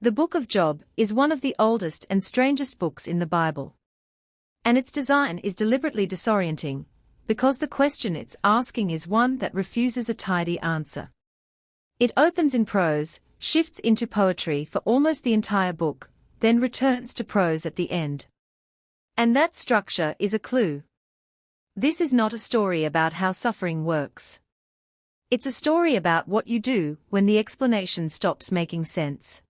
The book of Job is one of the oldest and strangest books in the Bible. And its design is deliberately disorienting, because the question it's asking is one that refuses a tidy answer. It opens in prose, shifts into poetry for almost the entire book, then returns to prose at the end. And that structure is a clue. This is not a story about how suffering works. It's a story about what you do when the explanation stops making sense.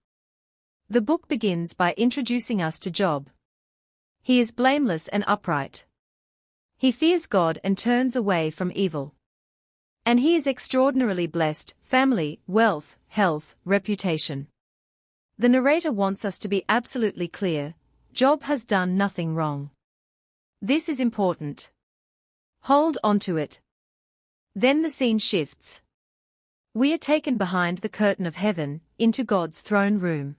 The book begins by introducing us to Job. He is blameless and upright. He fears God and turns away from evil. And he is extraordinarily blessed: family, wealth, health, reputation. The narrator wants us to be absolutely clear: Job has done nothing wrong. This is important. Hold on to it. Then the scene shifts. We are taken behind the curtain of heaven, into God's throne room.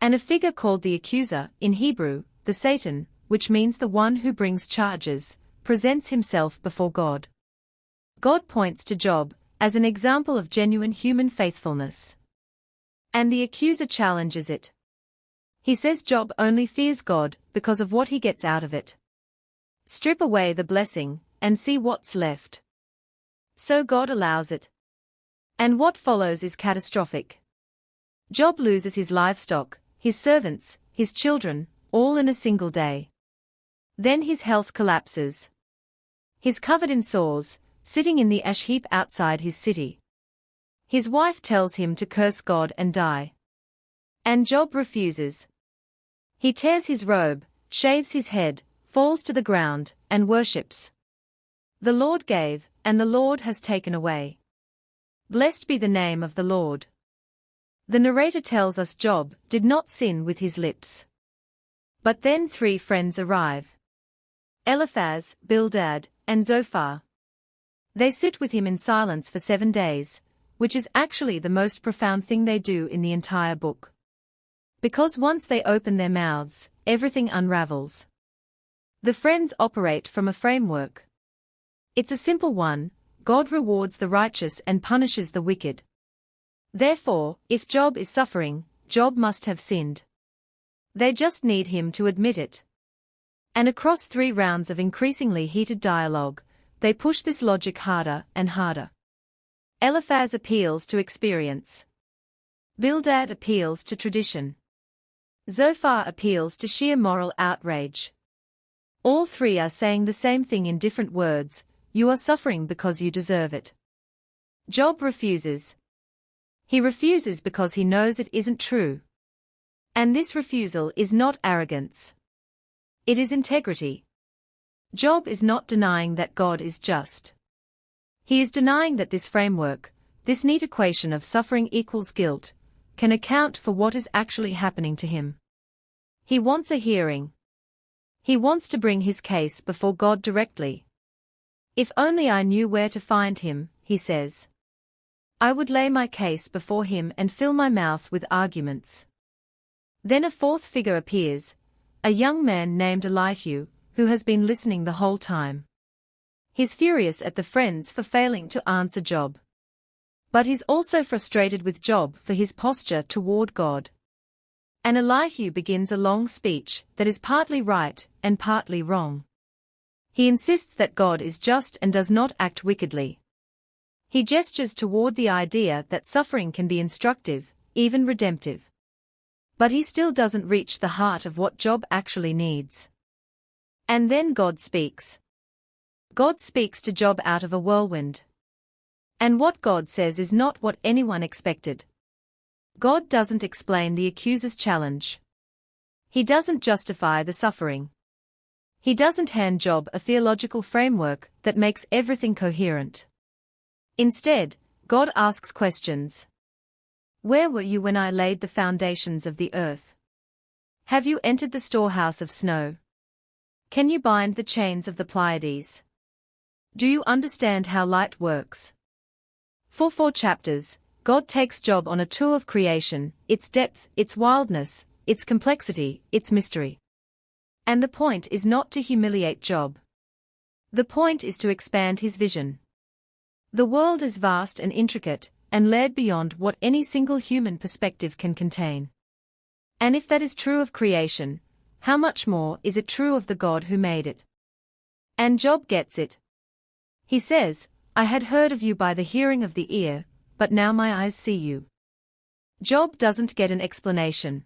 And a figure called the Accuser, in Hebrew, the Satan, which means the one who brings charges, presents himself before God. God points to Job as an example of genuine human faithfulness. And the accuser challenges it. He says Job only fears God because of what he gets out of it. Strip away the blessing, and see what's left. So God allows it. And what follows is catastrophic. Job loses his livestock, his servants, his children, all in a single day. Then his health collapses. He's covered in sores, sitting in the ash heap outside his city. His wife tells him to curse God and die. And Job refuses. He tears his robe, shaves his head, falls to the ground, and worships. The Lord gave, and the Lord has taken away. Blessed be the name of the Lord. The narrator tells us Job did not sin with his lips. But then three friends arrive: Eliphaz, Bildad, and Zophar. They sit with him in silence for 7 days, which is actually the most profound thing they do in the entire book. Because once they open their mouths, everything unravels. The friends operate from a framework. It's a simple one: God rewards the righteous and punishes the wicked. Therefore, if Job is suffering, Job must have sinned. They just need him to admit it. And across 3 rounds of increasingly heated dialogue, they push this logic harder and harder. Eliphaz appeals to experience. Bildad appeals to tradition. Zophar appeals to sheer moral outrage. All 3 are saying the same thing in different words: you are suffering because you deserve it. Job refuses. He refuses because he knows it isn't true. And this refusal is not arrogance. It is integrity. Job is not denying that God is just. He is denying that this framework, this neat equation of suffering equals guilt, can account for what is actually happening to him. He wants a hearing. He wants to bring his case before God directly. If only I knew where to find him, he says. I would lay my case before him and fill my mouth with arguments. Then a 4th figure appears, a young man named Elihu, who has been listening the whole time. He's furious at the friends for failing to answer Job. But he's also frustrated with Job for his posture toward God. And Elihu begins a long speech that is partly right and partly wrong. He insists that God is just and does not act wickedly. He gestures toward the idea that suffering can be instructive, even redemptive. But he still doesn't reach the heart of what Job actually needs. And then God speaks. God speaks to Job out of a whirlwind. And what God says is not what anyone expected. God doesn't explain the accuser's challenge. He doesn't justify the suffering. He doesn't hand Job a theological framework that makes everything coherent. Instead, God asks questions. Where were you when I laid the foundations of the earth? Have you entered the storehouse of snow? Can you bind the chains of the Pleiades? Do you understand how light works? For 4 chapters, God takes Job on a tour of creation, its depth, its wildness, its complexity, its mystery. And the point is not to humiliate Job. The point is to expand his vision. The world is vast and intricate, and layered beyond what any single human perspective can contain. And if that is true of creation, how much more is it true of the God who made it? And Job gets it. He says, I had heard of you by the hearing of the ear, but now my eyes see you. Job doesn't get an explanation.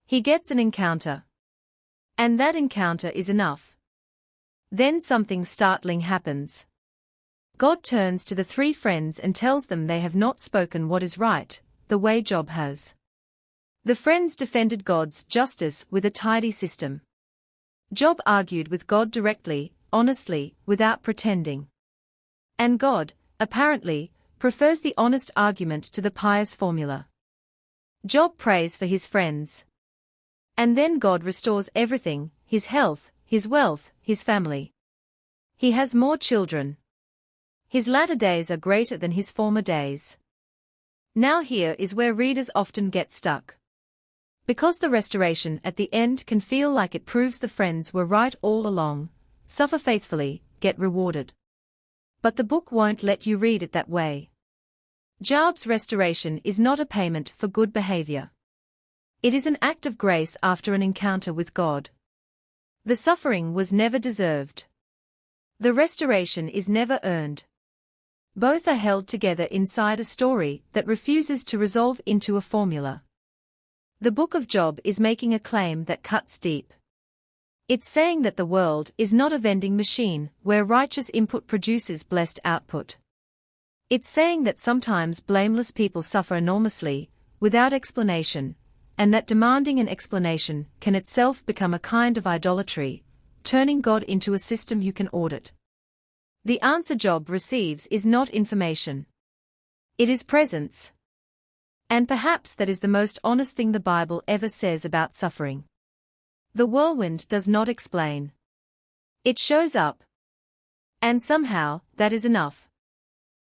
He gets an encounter. And that encounter is enough. Then something startling happens. God turns to the three friends and tells them they have not spoken what is right, the way Job has. The friends defended God's justice with a tidy system. Job argued with God directly, honestly, without pretending. And God, apparently, prefers the honest argument to the pious formula. Job prays for his friends. And then God restores everything, his health, his wealth, his family. He has more children. His latter days are greater than his former days. Now here is where readers often get stuck. Because the restoration at the end can feel like it proves the friends were right all along, suffer faithfully, get rewarded. But the book won't let you read it that way. Job's restoration is not a payment for good behavior. It is an act of grace after an encounter with God. The suffering was never deserved. The restoration is never earned. Both are held together inside a story that refuses to resolve into a formula. The book of Job is making a claim that cuts deep. It's saying that the world is not a vending machine where righteous input produces blessed output. It's saying that sometimes blameless people suffer enormously, without explanation, and that demanding an explanation can itself become a kind of idolatry, turning God into a system you can audit. The answer Job receives is not information. It is presence. And perhaps that is the most honest thing the Bible ever says about suffering. The whirlwind does not explain. It shows up. And somehow, that is enough.